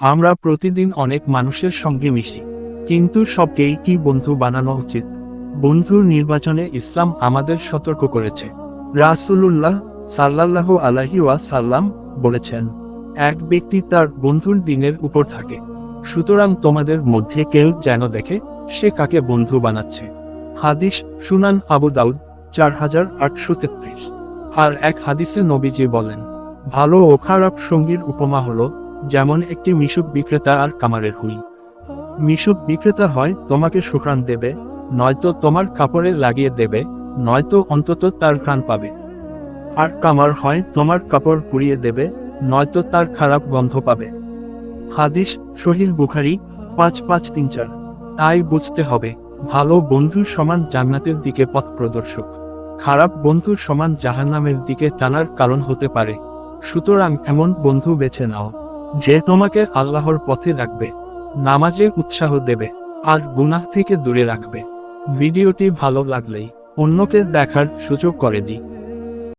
আমরা প্রতিদিন অনেক মানুষের সঙ্গে মিশি, কিন্তু সবকেই কি বন্ধু বানানো উচিত? বন্ধুর নির্বাচনে ইসলাম আমাদের সতর্ক করেছে। রাসূলুল্লাহ সাল্লাল্লাহু আলাইহি ওয়াসাল্লাম বলেছেন, এক ব্যক্তি তার বন্ধুর দিনের উপর থাকে। সুতরাং তোমাদের মধ্যে কেউ যেন দেখে সে কাকে বন্ধু বানাচ্ছে। হাদিস সুনান আবু দাউদ 4833। আর এক হাদিসে নবীজি বলেন, ভালো ও খারাপ সঙ্গীর উপমা হলো যেমন একটি মিশুক বিক্রেতা আর কামারের হুই। মিশুক বিক্রেতা হয় তোমাকে সুঘ্রাণ দেবে, নয়তো তোমার কাপড়ে লাগিয়ে দেবে, নয়তো অন্তত তার ঘ্রাণ পাবে। আর কামার হয় তোমার কাপড় পুড়িয়ে দেবে, নয়তো তার খারাপ গন্ধ পাবে। হাদিস সহিহ বুখারী 5534। তাই বুঝতে হবে, ভালো বন্ধুর সমান জান্নাতের দিকে পথ প্রদর্শক, খারাপ বন্ধুর সমান জাহান্নামের দিকে টানার কারণ হতে পারে। সুতরাং এমন বন্ধু বেছে নাও যে তোমাকে আল্লাহর পথে রাখবে, নামাজে উৎসাহ দেবে, আর গুনাহ থেকে দূরে রাখবে। ভিডিওটি ভালো লাগলেই অন্যকে দেখার সুযোগ করে দিই।